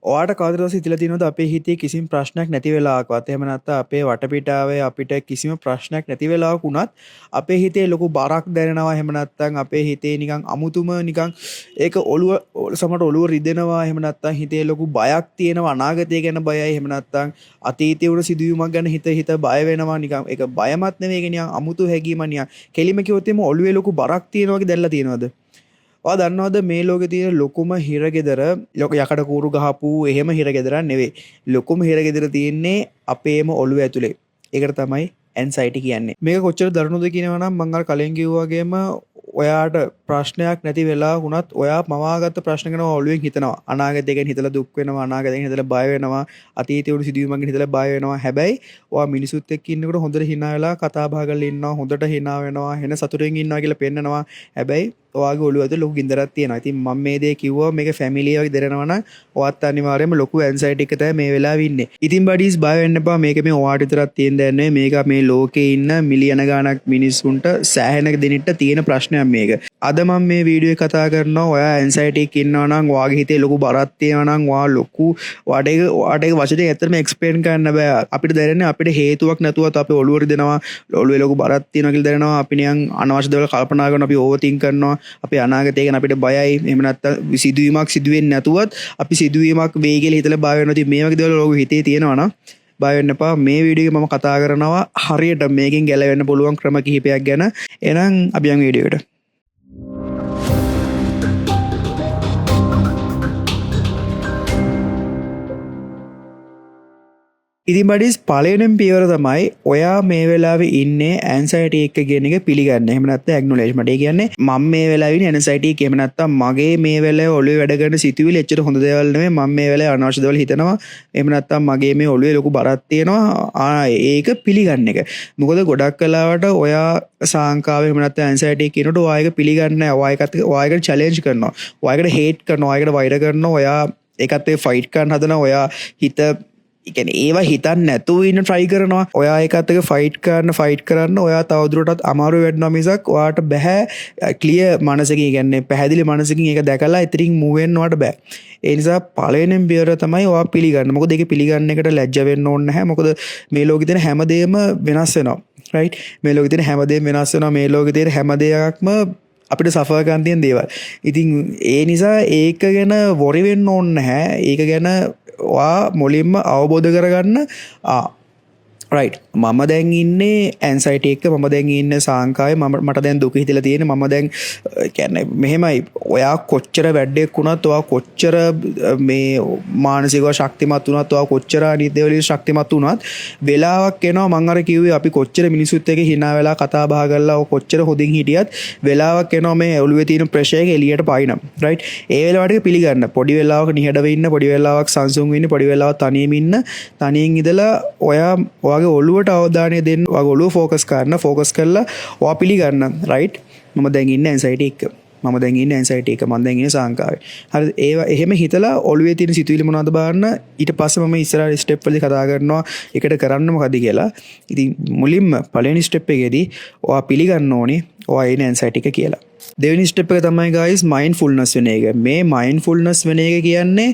ඔයාට කවදද හිතලා තියෙනවද අපේ හිතේ කිසිම ප්‍රශ්නයක් නැති වෙලාවකවත් එහෙම නැත්නම් අපේ වටපිටාවේ අපිට කිසිම ප්‍රශ්නයක් නැති වෙලාවක උනත් අපේ හිතේ ලොකු බරක් දැනෙනවා එහෙම නැත්නම් අපේ හිතේ නිකන් අමුතුම නිකන් ඒක ඔළුව සමහරට ඔළුව රිදෙනවා එහෙම නැත්නම් හිතේ ලොකු බයක් තියෙනවා අනාගතය ගැන බයයි එහෙම නැත්නම් අතීතයේ වුණ සිදුවීමක් ගැන හිත බය වෙනවා නිකන් ඒක බයමත් නෙවෙයි ඒක නිකන් අමුතු හැඟීමක් නිකන් කෙලිම කිව්වොත් එimhe ඔළුවේ ලොකු බරක් තියෙනවා වගේ දැල්ලා තියෙනවද ඔයා දන්නවද මේ ලෝකේ තියෙන ලොකුම හිරගෙදර යකඩ කූරු ගහපු එහෙම හිරගෙදරක් නෙවෙයි. ලොකුම හිරගෙදර තියෙන්නේ අපේම ඔළුව ඇතුලේ. ඒකට තමයි ඇන්සයිටි කියන්නේ. මේක කොච්චර දරුණුද කියනවා නම් මම අර කලින් කිව්වා වගේම ඔයාට ප්‍රශ්නයක් නැති වෙලා වුණත් ඔයා මවාගත්ත ප්‍රශ්න ගැන ඔළුවෙන් හිතනවා. අනාගතය ගැන හිතලා දුක් වෙනවා, අනාගතය ගැන හිතලා බය වෙනවා, අතීතයේ වුණු සිදුවීම් ගැන හිතලා බය වෙනවා. හැබැයි ඔයා මිනිසුත් එක්ක ඉන්නකොට හොඳට hina වෙලා කතා බහ කරලා ඉන්නවා, හොඳට hina වෙනවා, වෙන සතුටින් ඉන්නවා කියලා පෙන්නනවා. හැබැයි ඔයාගේ ඔළුව ඇතුලේ ලොකු ගින්දරක් තියෙනවා. ඉතින් මම මේ දේ කිව්වා මේක ෆැමිලි වගේ දෙරනවා නම් ඔයත් අනිවාර්යයෙන්ම ලොකු ඇන්සයිටි එක තමයි මේ වෙලාවේ ඉන්නේ. ඉතින් බඩීස් බය වෙන්න එපා. මේක මේ ඔයාට විතරක් තියෙන දෙයක් නෙවෙයි. මේක මේ ලෝකේ ඉන්න මිලියන ගණක් මිනිස්සුන්ට සෑහෙන දෙනෙක්ට තියෙන ප්‍රශ්නයක් මේක. අද මම මේ වීඩියෝ එක කතා කරනවා ඔයා ඇන්සයිටි එකක් ඉන්නවා නම් ඔයාගේ හිතේ ලොකු බරක් තියෙනවා නම් ඔයා ලොකු ඔයාට ඒක වචනේ ඇත්තටම එක්ස්ප්ලেইন කරන්න බෑ. අපිට දැනෙන්නේ අපිට හේතුවක් නැතුවත් අපේ ඔළුව රිදෙනවා. ඔළුවේ ලොකු බරක් තියෙනවා කියලා දැනෙනවා. අපි නිකන් අනවශ්‍ය දේවල් කල්පනා කරනවා. අපි ඕවර්තින්ක් කරනවා. අපේ අනාගතය ගැන අපිට බයයි. එහෙම නැත්නම් සිදුවීමක් සිදුවෙන්නේ නැතුවත් අපි සිදුවීමක් වෙයි කියලා හිතලා බය වෙනවා. ඉතින් මේ වගේ දේවල් ඔයගොල්ලෝ හිතේ තියෙනවා නම් බය වෙන්න එපා. මේ වීඩියෝ එකේ මම කතා කරනවා හරියට මේකෙන් ගැලවෙන්න පුළුවන් ක්‍රම කිහිපයක් ගැන. එහෙනම් අපි යමු වීඩියෝ එකට. ඉතින් බඩිස් පළවෙනිම පියවර තමයි ඔයා මේ වෙලාවේ ඉන්නේ ඇන්සයිටි එක කියන එක පිළිගන්න. එහෙම නැත්නම් ඇක්නොලෙජ්මන්ට්. ඒ කියන්නේ මම මේ වෙලාවේ ඉන්නේ ඇන්සයිටි එක. එහෙම නැත්නම් මගේ මේ වෙලාවේ ඔළුවේ වැඩ කරන සිතුවිලි එච්චර හොඳ දේවල් නෙමෙයි. මම මේ වෙලාවේ අනවශ්‍ය දේවල් හිතනවා. එහෙම නැත්නම් මගේ මේ ඔළුවේ ලොකු බරක් තියෙනවා. ඒක පිළිගන්න එක. මොකද ගොඩක් වෙලාවට ඔයා සාංකාව එහෙම නැත්නම් ඇන්සයිටි එක කියනකොට ඔයා ඒක පිළිගන්නේ නැහැ. ඔයා ඒකට චැලෙන්ජ් කරනවා. ඔයා ඒකට හේට් කරනවා. ඔයා ඒකට වෛර කරනවා. ඔයා ඒකත් ඒ ෆයිට් කරන්න හදනවා. ඔයා හිත කියන්නේ ඒවා හිතන්න නැතුව ඉන්න try කරනවා. ඔයා ඒකත් එක්ක ෆයිට් කරන්න ඔයා තවදුරටත් අමාරු වෙනවා මිසක් ඔයාට බෑ ක්ලියර් මනසකින් කියන්නේ පැහැදිලි මනසකින් ඒක දැකලා ඉතින් මූව් වෙන්න ඔයාට බෑ. ඒ නිසා පළවෙනිම පියවර තමයි ඔයා පිළිගන්න. මොකද ඒක පිළිගන්න එකට ලැජ්ජ වෙන්න ඕනේ නැහැ. මොකද මේ ලෝකේ තියෙන හැමදේම වෙනස් වෙනවා. right? මේ ලෝකේ තියෙන හැමදේම වෙනස් වෙනවා. මේ ලෝකේ තියෙන හැම දෙයක්ම අපිට සෆර් කරන්න තියෙන දේවල්. ඉතින් ඒ නිසා ඒක ගැන worry වෙන්න ඕනේ නැහැ. ඒක ගැන ඔයා මුලින්ම අවබෝධ කරගන්න right මම දැන් ඉන්නේ ඇන්සයිටි එක මම දැන් ඉන්නේ සාංකාවේ මට දැන් දුක හිතලා තියෙන මම දැන් කියන්නේ මෙහෙමයි ඔයා කොච්චර වැඩක් වුණත් ඔයා කොච්චර මේ මානසිකව ශක්තිමත් වුණත් ඔයා කොච්චර නිදේවලින් ශක්තිමත් වුණත් වෙලාවක් එනවා මම අර කිව්වේ අපි කොච්චර මිනිසුත් එක්ක hina වෙලා කතා බහ කරලා කොච්චර හොදින් හිටියත් වෙලාවක් එනවා මේ ඔළුවේ තියෙන ප්‍රෙෂර් එක එළියට පායිනම් right ඒ වෙලාවට පිළිගන්න පොඩි වෙලාවක නිහඬව ඉන්න පොඩි වෙලාවක් සංසුන් වෙන්න පොඩි වෙලාවක් තනියම ඉන්න තනියෙන් ඉඳලා ඔයා ඔළුවට අවධානය දෙන්න ඔයාගේ ඔළුව ෆෝකස් කරලා ඔයා පිළිගන්න රයිට් මම දැන් ඉන්නේ ඇන්සයිටි එක මම දැන් ඉන්නේ ඇන්සයිටි එක මම දැන් ඉන්නේ සාංකාවේ හරි ඒවා එහෙම හිතලා ඔළුවේ තියෙන සිතුවිලි මොනවද බලන්න ඊට පස්සේ මම ඉස්සරහ ස්ටෙප් වලදී කතා කරනවා ඒකට කරන්න මොකද කියලා ඉතින් මුලින්ම පළවෙනි ස්ටෙප් එකේදී ඔයා පිළිගන්න ඕනේ ඔයා ඉන්නේ ඇන්සයිටි එක කියලා දෙවෙනි ස්ටෙප් එක තමයි guys mindfulness වෙන එක. මේ mindfulness වෙන එක කියන්නේ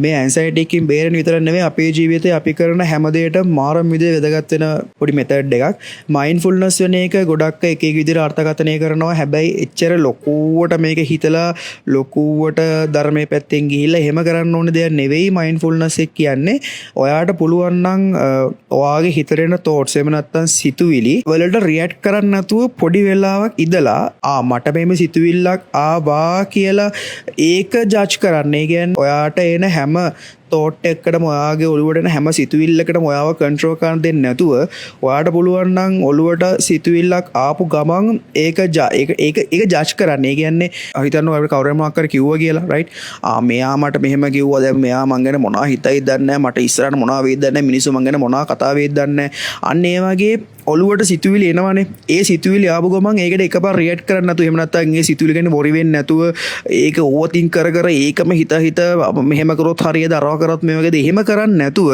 මේ anxiety එකකින් බේරෙන්න විතර නෙවෙයි අපේ ජීවිතේ අපි කරන හැම දෙයකටම මාරම විදිහේ වැදගත් වෙන පොඩි method එකක්. mindfulness වෙන එක ගොඩක් එක විදිහට අර්ථකථනය කරනවා. හැබැයි එච්චර ලොකුවට මේක හිතලා ලොකුවට ධර්මයේ පැත්තෙන් ගිහිල්ලා එහෙම කරන්න ඕනේ දෙයක් නෙවෙයි mindfulness එක කියන්නේ. ඔයාට පුළුවන් නම් ඔයාගේ හිතේ එන thoughts එහෙම නැත්නම් සිතුවිලි වලට react කරන්න නැතුව පොඩි වෙලාවක් ඉඳලා මට මේ සිතුවිල්ලක් ආවා කියලා ඒක ජජ් කරන්න. ඒ කියන්නේ ඔයාට එන හැම තෝට් එකකටම ඔයාගේ ඔළුවට එන හැම සිතුවිල්ලකටම ඔයාව කන්ට්‍රෝල් කරන්න දෙන්නේ නැතුව ඔයාට පුළුවන් නම් ඔළුවට සිතුවිල්ලක් ආපු ගමන් ඒක ජජ් කරන්න. ඒ කියන්නේ හිතන්න ඔයාලට කවුරුහරි මොකක් කර කිව්වා කියලා රයිට් මෙයා මට මෙහෙම කිව්වා දැන් මෙයා මං ගැන මොනවා හිතයිද දන්නේ නැහැ මට ඉස්සරහට මොනවා වෙයිද දන්නේ නැහැ මිනිස්සු මං ගැන මොනවා කතා වෙයිද දන්නේ නැහැ. අන්න ඒ වගේ ඔළුවට සිතුවිලි එනවනේ. ඒ සිතුවිලි ආපු ගමන් ඒකට එකපාර රියැක්ට් කරන්න නැතුව එහෙම නැත්නම් ඒ සිතුවිලි ගැන worry වෙන්නේ නැතුව ඒක ඕවර්තින්ක් කර ඒකම හිත මෙහෙම කරොත් හරියද අරව කරොත් මේ වගේද එහෙම කරන්නේ නැතුව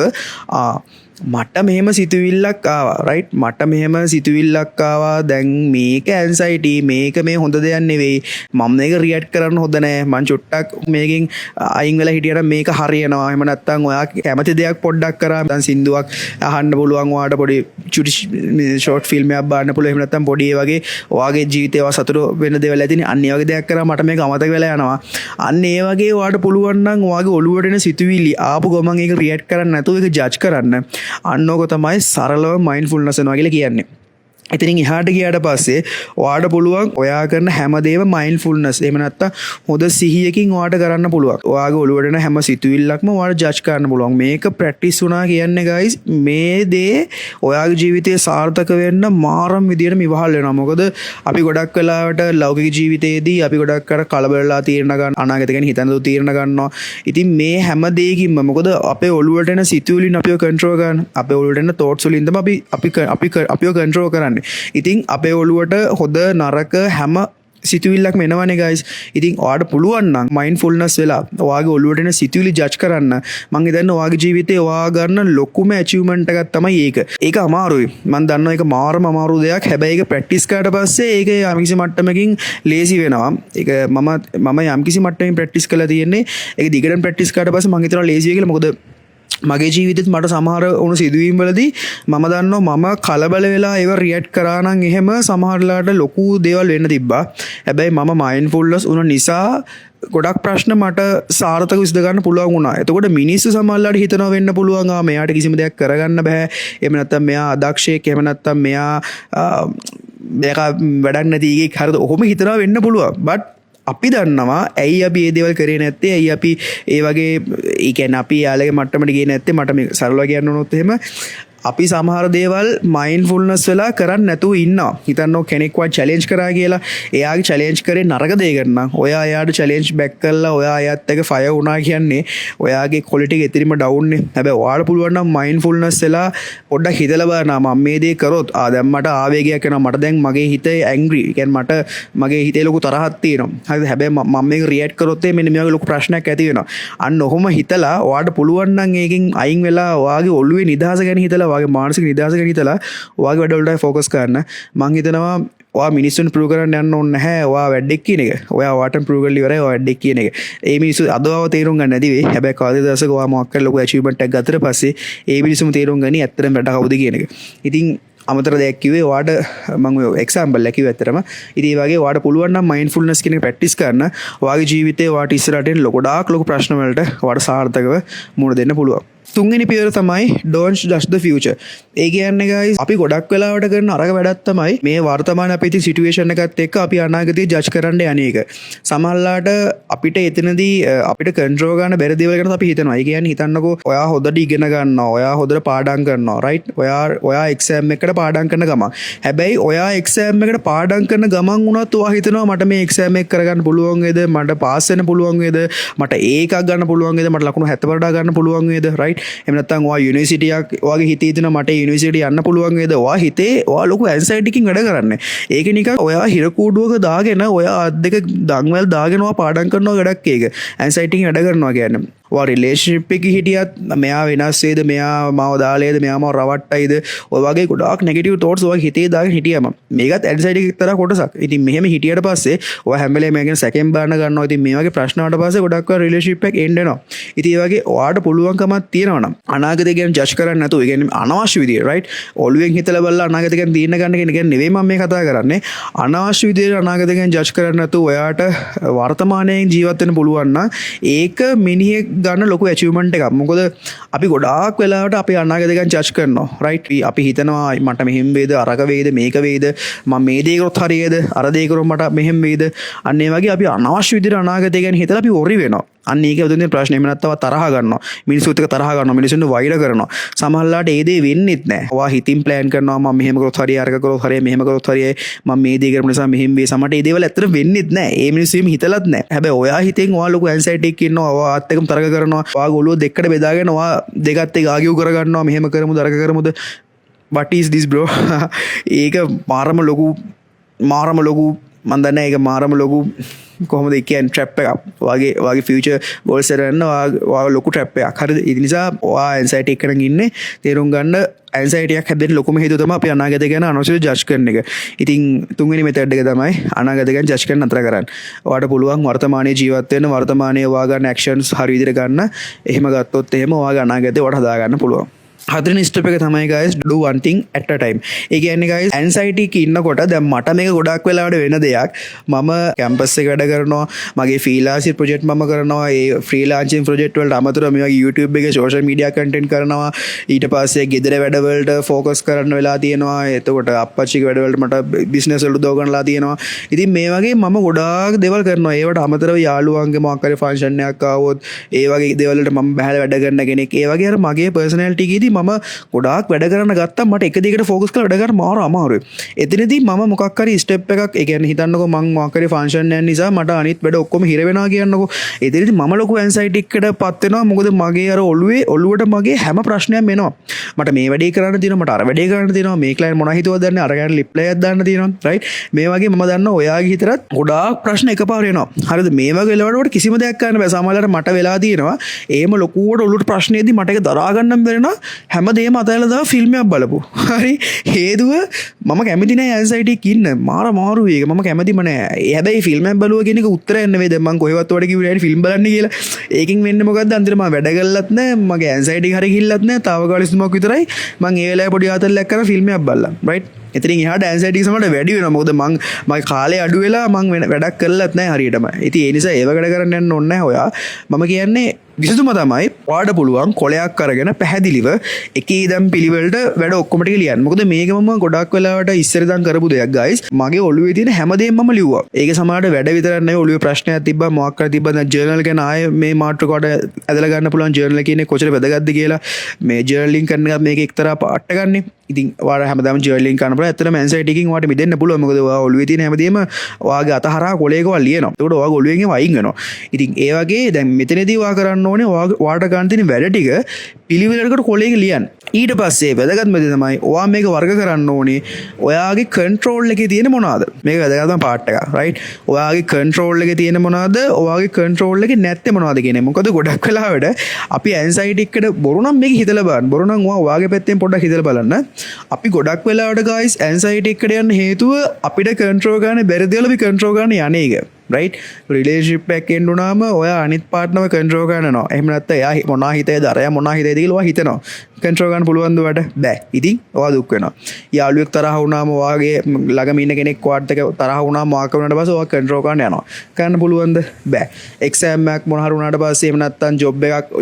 මට මෙහෙම සිතුවිල්ලක් ආවා රයිට් මට මෙහෙම සිතුවිල්ලක් ආවා දැන් මේක ඇන්සයිටි මේක මේ හොඳ දෙයක් නෙවෙයි මම මේක රියැක්ට් කරන්න හොඳ නෑ මං චුට්ටක් මේකෙන් අයින් වෙලා හිටියට මේක හරියනවා එහෙම නැත්නම් ඔයා කැමති දෙයක් පොඩ්ඩක් කරා දැන් සින්දුවක් අහන්න පුළුවන් ඔයාට පොඩි චුටි ෂෝට් ෆිල්ම් එකක් බලන්න පුළුවන් එහෙම නැත්නම් පොඩි ඒ වගේ ඔයාගේ ජීවිතේ ඔයා සතුට වෙන දේවල් ඇතිනේ අන්න ඒ වගේ දෙයක් කරා මට මේක අමතක වෙලා යනවා අන්න ඒ වගේ ඔයාට පුළුවන් නම් ඔයාගේ ඔළුවට එන සිතුවිලි ආපු ගමන් ඒක රියැක්ට් කරන්න නැතුව ඒක ජජ් කරන්න අන්නෝක තමයි සරලව මයින්ඩ්ෆුල්නස් වෙනවා කියලා කියන්නේ. ඉතින් එහාට ගියාට පස්සේ ඔයාට පුළුවන් ඔයා කරන හැමදේම මයින්ඩ්ෆුල්නස් එහෙම නැත්නම් හොඳ සිහියකින් ඔයාට කරන්න පුළුවන්. ඔයාගේ ඔළුවට එන හැම සිතුවිල්ලක්ම ඔයාට ජජ් කරන්න පුළුවන්. මේක ප්‍රැක්ටිස් වුණා කියන්නේ guys මේ දේ ඔයාගේ ජීවිතයේ සාර්ථක වෙන්න මාරම් විදියට ඉවහල් වෙනවා. මොකද අපි ගොඩක් වෙලාවට ලෞකික ජීවිතයේදී අපි ගොඩක් කර කලබලලා තීරණ ගන්න අනාගත ගැන හිතන දේ තීරණ ගන්නවා. ඉතින් මේ හැම දෙයකින්ම මොකද අපේ ඔළුවට එන සිතුවිලින් අපිව කන්ට්‍රෝල් ගන්න. අපේ ඔළුවට එන thoughts වලින් තමයි අපිව කන්ට්‍රෝල් කරන්නේ. ඉතින් අපේ ඔළුවට හොඳ නරක හැම සිතුවිල්ලක්ම එනවනේ guys. ඉතින් ඔයාට පුළුවන් නම් මයින්ඩ්ෆුල්නස් වෙලා ඔයාගේ ඔළුවට එන සිතුවිලි ජජ් කරන්න. මම හිතන්නේ ඔයාගේ ජීවිතේ ඔයා ගන්න ලොකුම අචීව්මන්ට් එකක් තමයි ඒක. ඒක අමාරුයි. මම දන්නවා ඒක මාරම අමාරු දෙයක්. හැබැයි ඒක ප්‍රැක්ටිස් කරාට පස්සේ ඒක යම්කිසි මට්ටමකින් ලේසි වෙනවා. ඒක මම යම්කිසි මට්ටමකින් ප්‍රැක්ටිස් කරලා තියෙන්නේ. ඒක දිගටම ප්‍රැක්ටිස් කරාට පස්සේ මම හිතනවා ලේසි වෙයි කියලා. මොකද මගේ ජීවිතෙත් මට සමහර වුණු සිදුවීම් වලදී මම දන්නවා මම කලබල වෙලා ඒව රියැක්ට් කරා නම් එහෙම සමහරලාට ලොකු දේවල් වෙන්න තිබ්බා. හැබැයි මම මයින්ඩ්ෆුල්නස් වුණ නිසා ගොඩක් ප්‍රශ්න මට සාර්ථකව විසඳ ගන්න පුළුවන් වුණා. එතකොට මිනිස්සු සමහරලාට හිතනවා වෙන්න පුළුවන් මෙයාට කිසිම දෙයක් කරගන්න බෑ. එහෙම නැත්නම් මෙයා අදක්ෂයෙක් එහෙම නැත්නම් මෙයා වැඩක් නැති එකෙක් හරිද ඔහොම හිතනවා වෙන්න පුළුවන්. බට් අපි දන්නවා ඇයි අපි ඒ දේවල් කරේ නැත්තේ ඇයි අපි ඒ වගේ ඒ කියන්නේ අපි යාළගේ මට්ටමට ගියේ නැත්තේ මට මේ සරලව කියන්න උනොත් එහෙම අපි සමහර දේවල් මයින්ඩ්ෆුල්නස් වෙලා කරන්නේ නැතුව ඉන්නවා. හිතන්නෝ කෙනෙක්ව චැලෙන්ජ් කරා කියලා එයාගේ චැලෙන්ජ් කරේ නරක දෙයකට නම් ඔයා එයාට චැලෙන්ජ් බැක් කළා ඔයා එයාත් එක්ක ෆයර් වුණා කියන්නේ ඔයාගේ ක්වොලිටි එක එතනම ඩවුන් නේ. හැබැයි ඔයාට පුළුවන් නම් මයින්ඩ්ෆුල්නස් වෙලා පොඩ්ඩක් හිතලා බලන්න මම මේ දේ කරොත් දැන් මට ආවේගයක් එනවා මට දැන් මගේ හිතේ ඇන්ග්‍රි කියන්නේ මට මගේ හිතේ ලොකු තරහක් තියෙනවා. හරිද? හැබැයි මම මේක රියැක්ට් කරොත් මෙන්න මේ වගේ ලොකු ප්‍රශ්නයක් ඇති වෙනවා. අන්න ඔහොම හිතලා ඔයාට පුළුවන් නම් ඒකෙන් අයින් වෙලා ඔයාගේ ඔළුවේ නිදහස ගැන හිතලා ඔයාගේ මානසික නිදහස ගැන හිතලා ඔයාගේ වැඩ වලට ફોකස් කරන්න. මම හිතනවා ඔයා මිනිස්සුන් ප්‍රූව් කරන්න යන්න ඕනේ නැහැ. ඔයා වැඩක් කියන එක. ඔයා වාටන් ප්‍රූව් කරලා ඉවරයි ඔයා වැඩක් කියන එක. ඒ මිනිස්සු අදවව තේරුම් ගන්න නැති වෙයි. හැබැයි කවදද දවසක ඔයා මොකක් කරලා ලොකු අචීව්මන්ට් එකක් ගත්තට පස්සේ ඒ මිනිස්සුම තේරුම් ගනි ඇත්තටම වැඩ කවුද කියන එක. ඉතින් අමතර දෙයක් කිව්වේ ඔයාට මම එක්සැම්පල් එකක් කිව්වා ඇත්තටම. ඉතින් ඒ වගේ ඔයාට පුළුවන් නම් මයින්ඩ්ෆුල්නස් කියන එක ප්‍රැක්ටිස් කරන්න. ඔයාගේ ජීවිතේ ඔයාට ඉස්සරහට එන ගොඩාක් ලොකු ප්‍රශ්න වලට ඔයාට සාර්ථකව මුහුණ දෙන්න පුළුවන්. තුන්වෙනි පියවර තමයි don't judge the future. ඒ කියන්නේ guys අපි ගොඩක් වෙලාවට කරන අරක වැඩක් තමයි මේ වර්තමාන අපේ තියෙන සිටුේෂන් එකත් එක්ක අපි අනාගතය ජජ් කරන්න යන එක. සමහරලාට අපිට එතනදී අපිට කන්ට්‍රෝල් ගන්න බැරි දේවල් ගැන අපි හිතනවා. ඒ කියන්නේ හිතන්නකෝ ඔයා හොඳට ඉගෙන ගන්නවා. ඔයා හොඳට පාඩම් කරනවා. right? ඔයා එක්සෑම් එකකට පාඩම් කරන ගමන්. හැබැයි ඔයා එක්සෑම් එකකට පාඩම් කරන ගමන් වුණත් ඔයා හිතනවා මට මේ එක්සෑම් එක කරගන්න පුළුවන් වේද? මට පාස් වෙන්න පුළුවන් වේද? මට A එකක් ගන්න පුළුවන් වේද? මට ලකුණු 70 ගන්න පුළුවන් වේද? right? එහෙම නැත්නම් ඔයා යුනිවර්සිටියක් ඔයාගේ හිතේ තියෙන මට යුනිවර්සිටිය යන්න පුළුවන් වේද? ඔයා හිතේ ඔයා ලොකු ඇන්සයිටි එකකින් වැඩ කරන්නේ. ඒක නිකන් ඔයා හිර කූඩුවක දාගෙන ඔයා අත් දෙක දඟවල් දාගෙන ඔයා පාඩම් කරනවා වැඩක් ඒක. ඇන්සයිටි එකකින් වැඩ කරනවා කියන්නේ. ඔයා රිලේෂන්ෂිප් එකේ හිටියත් මෙයා වෙනස් වේද? මෙයා මාව දාලේද? මෙයා මාව රවට්ටයිද? ඔය වගේ ගොඩාක් නෙගටිව් thoughts ඔයා හිතේ දාගෙන හිටියම මේකත් ඇන්සයිටි එකක් තරහ කොටසක්. ඉතින් මෙහෙම හිටියට පස්සේ ඔයා හැම වෙලේම මේකෙන් සැකෙන් බාන ගන්නවා. ඉතින් මේ වගේ ප්‍රශ්න වලට පස්සේ ගොඩක් වෙලා රිලේෂන්ෂිප් එක එන්න එනවා. ඉතින් ඒ වගේ ඔයාට පුළුවන්කමක් තියෙනවා නම් අනාගතය ගැන ජජ් කරන්නේ නැතුව, ඒ කියන්නේ අනවශ්‍ය විදියට රයිට් ඔළුවෙන් හිතලා බලලා අනාගතය ගැන තීරණ ගන්න කියන නෙවෙයි මම මේ කතා කරන්නේ. අනවශ්‍ය විදියට අනාගතය ගැන ජජ් කරන්නේ නැතුව ඔයාට වර්තමානයේ ජීවත් වෙන්න පුළුවන් නම් ඒක මිනිහෙක් ගන්න ලොකු ඇචීව්මන්ට් එකක්. මොකද අපි ගොඩාක් වෙලාවට අපි අනාගතය ගැන ජජ් කරනවා රයිට්. අපි හිතනවා මට මෙහෙම වේද, අරක වේද, මේක වේද, මම මේ දේ කරොත් හරියද, අර දේ කරොත් මට මෙහෙම වේද. අන්න ඒ වගේ අපි අනවශ්‍ය විදියට අනාගතය ගැන හිතලා අපි worry වෙනවා. අන්න ඒක උදේ ප්‍රශ්න එහෙම නැත්නම් තරහ ගන්නවා. මිනිස්සුත් එක්ක තරහ ගන්නවා. මිනිස්සුන්ට වෛර කරනවා. සමහරලාට ඒ දේ වෙන්නේත් නැහැ. ඔයා හිතින් ප්ලෑන් කරනවා මම මෙහෙම කරොත් හරිය, අරක කරොත් හරිය, මෙහෙම කරොත් හරිය, මම මේ දේ කරපු නිසා මෙහෙම වෙයි. සමහරට ඒ දේවල් ඇත්තට වෙන්නේත් නැහැ. ඒ මිනිස්සු එහෙම හිතලත් නැහැ. හැබැයි ඔයා හිතෙන් ඔයා ලොකු ඇන්සයිටි එකක් ඉන්නවා. ඔයා අත් එක්කම තරහ කරනවා. ඔයා ඔළුව දෙකට බෙදාගෙන ඔයා දෙකත් එක්ක ආගියු කර ගන්නවා. මෙහෙම කරමුද, අරක කරමුද. what is this bro? ඒක මාරම ලොකු මන් දන්නේ ඒක මාරම ලොකු කොහොමද කියන්නේ ට්‍රැප් එකක් වගේ ෆියුචර් ගෝල්ස් කරන්න ඔයා ලොකු ට්‍රැප් එකක් හරිද ඒ නිසා ඔයා ඇන්සයිටි එකකින් ඉන්නේ තේරුම් ගන්න ඇන්සයිටියක් හැදෙන්න ලොකුම හේතුව තමයි අපි අනාගතය ගැන අනවශ්‍යව ජජ් කරන එක. ඉතින් තුන්වෙනි මෙතඩ් එක තමයි අනාගතය ගැන ජජ් කරන්න නතර කරන්න. ඔයාට පුළුවන් වර්තමානයේ ජීවත් වෙන්න වර්තමානයේ ඔයා ගන්න ඇක්ෂන්ස් හරි විදිහට ගන්න. එහෙම ගත්තොත් එහෙම ඔයාගේ අනාගතය ඔයාට හදා ගන්න පුළුවන්. හතරවෙනි ස්ටෙප් එක තමයි guys do one thing at a time. ඒ කියන්නේ guys anxiety එක ඉන්නකොට දැන් මට මේක ගොඩක් වෙලාවට වෙන දෙයක්. මම කැම්පස් එකේ වැඩ කරනවා. මගේ ෆ්‍රීලාන්සින් ප්‍රොජෙක්ට් මම කරනවා. ඒ ෆ්‍රීලාන්සින් ප්‍රොජෙක්ට් වලට අමතරව මේ වගේ YouTube එකේ social media content කරනවා. ඊට පස්සේ ගෙදර වැඩ වලට focus කරන්න වෙලා තියෙනවා. එතකොට අප්පච්චිගේ වැඩ වලට මට business වලට උදව් කරන්නලා තියෙනවා. ඉතින් මේ වගේ මම ගොඩාක් දේවල් කරනවා. ඒවට අමතරව යාළුවන්ගේ මොකක් හරි ෆන්ක්ෂන් එකක් ආවොත් ඒ වගේ දේවල් වලට මම බහැලා වැඩ කරන කෙනෙක්. ඒ වගේ අර මගේ personality එකේදී මම ගොඩාක් වැඩ කරන්න ගත්තා මට එක දිගට ෆෝකස් කරලා වැඩ කරන්න මාර අමාරුයි. එතනදී මම මොකක් හරි ස්ටෙප් එකක් ඒ කියන්නේ හිතන්නකෝ මං මොකක් හරි ෆන්ක්ෂන් එකක් නිසා මට අනිත් වැඩ ඔක්කොම හිර වෙනවා කියන්නකෝ. එතනදී මම ලොකු ඇන්සයිටි එකකටපත් වෙනවා. මොකද මගේ අර ඔළුවට මගේ හැම ප්‍රශ්නයක්ම එනවා. මට මේ වැඩේ කරන්න තියෙනවා මට අර වැඩේ කරන්න තියෙනවා මේ ක්ලයන්ට් මොනවා හිතුවද දන්නේ අර ගන්න රිප්ලයි එකක් දාන්න තියෙනවා රයිට්. මේ වගේ මම දන්නවා ඔයාගේ හිතරත් ගොඩාක් ප්‍රශ්න එකපාර එනවා. හරිද මේ වගේ වෙලාවට කිසිම දෙයක් කරන්න බෑ. සමහරවිට මට වෙලා තියෙනවා එහෙම ලොකුවට ඔළුවට ප්‍රශ්නේදී මට ඒක දරා ගන්න බැරිනවා. හැමදේම අතහැරලා දාලා ෆිල්ම් එකක් බලපු. හරි හේතුව මම කැමති නෑ ඇන්සයිටි එක ඉන්න. මාරුයි ඒක. මම කැමතිම නෑ. හැබැයි ෆිල්ම් එකක් බලුවා කියන එක උත්තරයක් නෙවෙයි. දැන් මම කොහෙවත් ඔයාලට කිව්වේ නෑ ෆිල්ම් බලන්න කියලා. ඒකෙන් වෙන්නේ මොකද්ද? අන්තිමට මම වැඩ කළත් නෑ. මගේ ඇන්සයිටි එක හරි ගිහිල්ලත් නෑ. තාවකාලිකමක් විතරයි. මම ඒ වෙලාවේ පොඩි ආතල්ලක් කරලා ෆිල්ම් එකක් බලලා. රයිට්. එතනින් එහාට ඇන්සයිටි සමහරට වැඩි වෙනවා. මොකද මගේ කාලේ අඩු වෙලා මම වැඩක් කරලත් නැහැ හරියටම. ඉතින් ඒ නිසා ඒව වැඩ කරන්න යන්න ඕනේ නැහැ ඔයා. මම කියන්නේ විසඳුම තමයි ඔයාට පුළුවන් කොලයක් අරගෙන පැහැදිලිව එකේ ඉඳන් පිළිවෙලට වැඩ ඔක්කොම ටික ලියන්න. මොකද මේක මම ගොඩක් වෙලාවට ඉස්සර ඉඳන් කරපු දෙයක් guys. මගේ ඔළුවේ තියෙන හැමදේම මම ලිව්වා. ඒක සමහරට වැඩ විතරක් නෙවෙයි ඔළුවේ ප්‍රශ්නයක් තිබ්බා මොකක් හරි තිබ්බා දැන් ජර්නල් ගැන ආයේ මේ මාතෘකාවට ඇදලා ගන්න පුළුවන් ජර්නල් කියන්නේ කොච්චර වැදගත්ද කියලා. මේ ජර්නලින් කරන එක මේක එක්තරා පාට් එකක් ගන්න. ඉතින් ඔයාලා හැමදාම ජර්නලින් කරන පුළුවන්. ඇත්තටම ඇන්සයිටි එකකින් ඔයාට මිදෙන්න පුළුවන්. මොකද ඔයා ඔළුවේ තියෙන හැමදේම ඔයාගේ අතහරා කොලයකව ලියනවා. ඒකට ඔයාගේ ඔළුවෙන් ඒව අයින් වෙනවා. ඉතින් ඒ වගේ දැන් මෙතනදී ඔයා කරන්න ඕනේ ඔයාට ගන්න තියෙන වැඩ ටික පිළිවෙලකට කොලයක ලියන්න. ඊට පස්සේ වැදගත්ම දේ තමයි ඔයා මේක වර්ග කරන්න ඕනේ. ඔයාගේ කන්ට්‍රෝල් එකේ තියෙන මොනවාද? මේක වැදගත්ම පාර්ට් එකක්. රයිට්. ඔයාගේ කන්ට්‍රෝල් එකේ තියෙන මොනවාද? ඔයාගේ කන්ට්‍රෝල් එකේ නැත්තේ මොනවාද කියන්නේ. මොකද ගොඩක් වෙලාවට අපි ඇන්සයිටි එකට බොරු නම් මේක හිතලා බලන්න. බොරු නම් ඔයාගේ පැත්තෙන් පොඩ්ඩක් හිතලා බලන්න. අපි ගොඩක් වෙලාවට guys ඇන්සයිටි එකට යන්න හේතුව අපිට කන්ට්‍රෝල් ගන්න බැරි දේවල් අපි කන්ට්‍රෝල් ගන්න යන්නේ ඒක. රයිට්. රිලේෂන්ෂිප් එකක් එන්න උනාම ඔයා අනිත් පාර්ට්නර්ව කන්ට්‍රෝල් කරනවා. එහෙම නැත්නම් එයා මොනවා හිතේද අරයා මොනවා හිතේද කියලා ඔයා හිතනවා. කන්ට්‍රෝල් ගන්න පුළුවන්ද ඔයාට? බෑ. ඉතින් ඔයා දුක් වෙනවා. යාළුවෙක් තරහ වුණාම ඔයාගේ ළඟම ඉන්න කෙනෙක් වාට් එක තරහ වුණාම මොකක් වුණාට පස්සේ ඔයා කන්ට්‍රෝල් කරන්න යනවා. කරන්න පුළුවන්ද? බෑ. එක්සෑම් එකක් මොන හරි වුණාට පස්සේ එහෙම නැත්නම්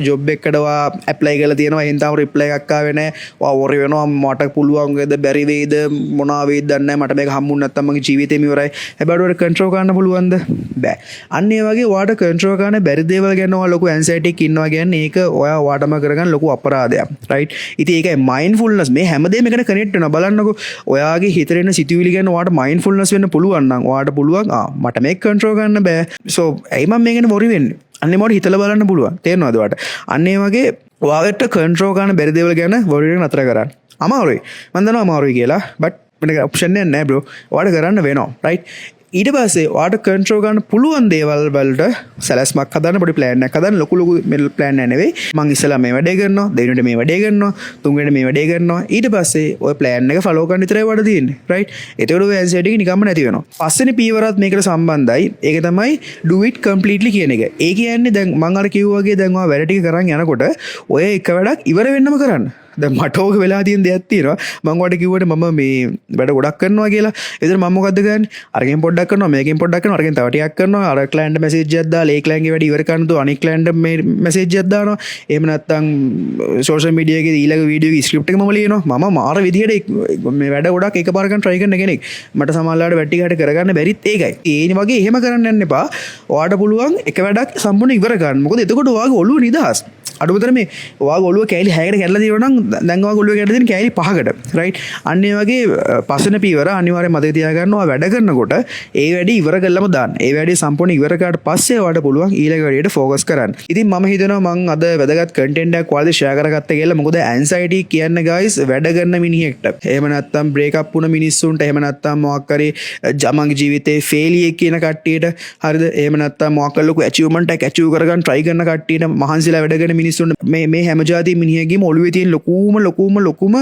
ජොබ් එකකට ඔයා ඇප්ලයි කරලා තියෙනවා. එහෙන් තාම රිප්ලයි එකක් ආවේ නැහැ. ඔයා වොරි වෙනවා මට පුළුවන් වේද බැරි වේද මොනවා වේද දන්නේ නැහැ. මට මේක හම්බුනේ නැත්නම් මගේ ජීවිතේම ඉවරයි. හැබැයි ඔයාට කන්ට්‍රෝල් කරන්න පුළුවන්ද? බෑ. අන්න ඒ වගේ ඔයාට කන්ට්‍රෝල් කරන්න බැරි දේවල් ගැන ඔයා ලොකු ඇන්සයිටි එකක් ඉන්නවා කියන්නේ ඒක ඔයා ඔයාටම කරගන්න ලොකු අපරාධයක්. රයිට්. ඉතින් ඒකයි මයින්ඩ්ෆුල්නස් මේ හැමදේම එකට කනෙක්ට් වෙනවා. බලන්නකෝ ඔයාගේ හිතේ එන සිතුවිලි ගැන ඔයාට මයින්ඩ්ෆුල්නස් වෙන්න පුළුවන් නම් ඔයාට පුළුවන් මට මේක කන්ට්‍රෝල් කරන්න බෑ. සෝ ඇයි මම මේ ගැන worry වෙන්නේ? අන්න මට හිතලා බලන්න පුළුවන්. තේරෙනවද ඔයාට? අන්න ඒ වගේ ඔයාට කන්ට්‍රෝල් කරන්න බැරි දේවල් ගැන worry වෙන්න නතර කරන්න. අමාරුයි. මම දන්නවා අමාරුයි කියලා. බට් වෙන ඔප්ෂන් එකක් නැහැ බ්‍රෝ. ඔයාට කරන්න වෙනවා. රයිට්. ඊට පස්සේ ඔයාට කන්ට්‍රෝල් ගන්න පුළුවන් දේවල් වලට සැලැස්මක් හදන්න පොඩි ප්ලෑන් එකක් හදන්න. ලොකු ප්ලෑන් එක නෙවෙයි. මං ඉස්සලා මේ වැඩේ කරනවා, දෙවෙනිට මේ වැඩේ කරනවා, තුන්වෙනිට මේ වැඩේ කරනවා. ඊට පස්සේ ඔය ප්ලෑන් එක ෆලෝ කරන්න විතරයි වඩ තියෙන්නේ. රයිට්. එතකොට ඔය ඇන්සයිටි එක නිකම්ම නැති වෙනවා. පස්වෙනි පීවරත් මේකට සම්බන්ධයි. ඒක තමයි do it completely කියන එක. ඒ කියන්නේ දැන් මං අර කිව්වා වගේ දැන් ඔයා වැඩ ටික කරන් යනකොට ඔය එක වැඩක් ඉවර වෙන්නම කරන්න. දැන් මට ඕක වෙලා තියෙන දෙයක් තියෙනවා. මම ඔයාලට කිව්වට මම මේ වැඩ ගොඩක් කරනවා කියලා. ඒතර මම මොකද්ද කරන්නේ? අරගෙන පොඩ්ඩක් කරනවා, මේකෙන් පොඩ්ඩක් කරනවා, අරගෙන තව ටිකක් කරනවා. අර ක්ලයන්ට් මැසේජ් එකක් දාලා ඒ ක්ලයන්ට්ගේ වැඩ ඉවර කරන තු අනිත් ක්ලයන්ට් මේ මැසේජ් එකක් දානවා. එහෙම නැත්නම් සෝෂල් මීඩියා එකේ ඊළඟ වීඩියෝ එකේ ස්ක්‍රිප්ට් එක මම ලියනවා. මම මාර විදියට මේ වැඩ ගොඩක් එකපාරකට try කරන කෙනෙක්. මට සමහරවිට වැඩ ටිකට කරගන්න බැරිත් ඒකයි. ඒ වගේ එහෙම කරන්න යන්න එපා. ඔයාට පුළුවන් එක වැඩක් සම්පූර්ණ ඉවර කරන්න. මොකද එතකොට ඔයාගේ ඔළුව නිදහස්. අඩුතර මේ ඔලුව කෑලි හැකට කැල්ල දවන දැන්වා ගොලුව කැටතින කෑලි පහකට රයි් අන්නේ වගේ පසන පිවර අනිවාරය මතතියාගන්නවා වැඩ කරන්නකොට ඒ වැඩ ඉවර කල්ලම දාන්න ඒ වැඩ සම්පන ඉවරකට පස්සේ වට පුළුවන් ඊලගඩට ෆෝගස් කරන්න ඉතින් ම හිතන මං අද වැදගත් කටෙන්ඩක් වාද ශයකරගත්ත කියලා මොකද ඇන්සයිට කියන්න ගයිස් වැඩගන්න මිනිහෙක්ට එමනත්තම් බ්‍රේකප්පුන මිනිස්සුන්ට එමනත්තම් මොක්කරේ ජමං ජීවිතේ ෆේලිය කියන කට්ටියට හරිද එමනත්තා මොකල්ලක ඇචිවමට ඇචව කරගන්න ට්‍රයිගන්න කට්ටියට මහන්සිලා වැඩගෙන මිනිස්සුන් මේ හැම ජාති මිනිහගේ ඔලුවේ තියෙන ලොකුම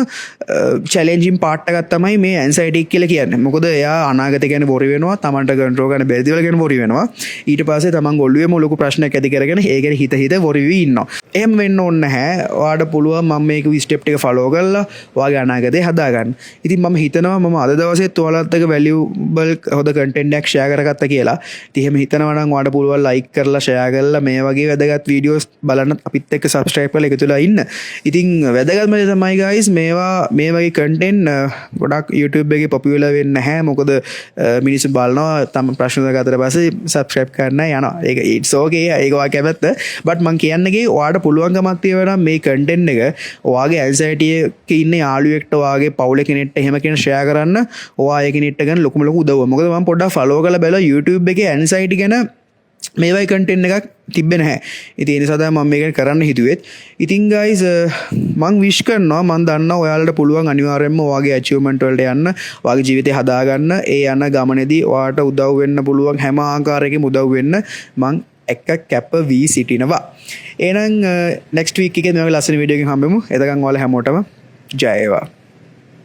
චැලෙන්ජිම් පාට්ටගත්තමයි මේ ඇන්සයිටික් කියල කියන්න මොකද එයා අනාගත ගැන බොරි වෙනවා තමන්ට කන්ට්‍රෝගන බැදිවලගෙන බොරි වෙනවා ඊට පස්සේ තමන් ගොල්ුවේ මොලොකු ප්‍රශ්න ඇති කරගෙන ඒගෙන හිත බොරිවී ඉන්න එම වෙන්න ඔන්න හැ වාට පුළුව ම මේක විස්ටප් එක ෆලෝ කල්ලා වගේ අනාගතය හදාගන්න ඉතින් ම හිතනවා ම අද දවසේ තුවලත්තක වැලියබල් හොද කටෙන්ඩක් ෂය කරගත්ත කියලා තිහෙම හිතනවනම් වාට පුළුව ලයි කරලා ෂය කරලා මේ වගේ වැදගත් වීඩියෝස් බලන්න අපිත් එක්ක සබස්ට්‍රයිප් කරලා එකතු වෙලා ඉන්න. ඉතින් වැදගත්ම දේ තමයි guys මේවා මේ වගේ content ගොඩක් YouTube එකේ popular වෙන්නේ නැහැ. මොකද මිනිස්සු බලනවා තම ප්‍රශ්න දාගත්තට පස්සේ subscribe කරන්න යනවා. ඒක it's okay. ඒක වා කැමැත්ත. but මම කියන්නේ ඔයාලට පුළුවන්කමක් තියෙනවා මේ content එක ඔයාගේ anxiety එකේ ඉන්න යාළුවෙක්ට ඔයාගේ පවුලේ කෙනෙක්ට එහෙම කෙනෙක් share කරන්න ඔයා ඒ කෙනෙක්ට ගන්න ලොකුම ලොකු උදව්වක්. මොකද මම පොඩ්ඩක් follow කරලා බලලා YouTube එකේ anxiety ගැන මේවයි කටෙන්ට් එකක් තිබෙන හැ ඉතින් ඒ නිසා තමයි මම මේක කරන්න හිතුවෙත් ඉතින් guys මං විශ් කරනවා මං දන්නවා ඔයාලට පුළුවන් අනිවාර්යයෙන්ම ඔයාගේ achievement වලට යන්න ඔයාගේ ජීවිතේ හදාගන්න ඒ යන ගමනේදී ඔයාලට උදව් වෙන්න පුළුවන් හැම ආකාරයකින් උදව් වෙන්න මං එක කැප වී සිටිනවා එහෙනම් next week එකේ මේ වගේ ලස්සන වීඩියෝ එකකින් හම්බෙමු එතකන් ඔයාලා හැමෝටම ජය වේවා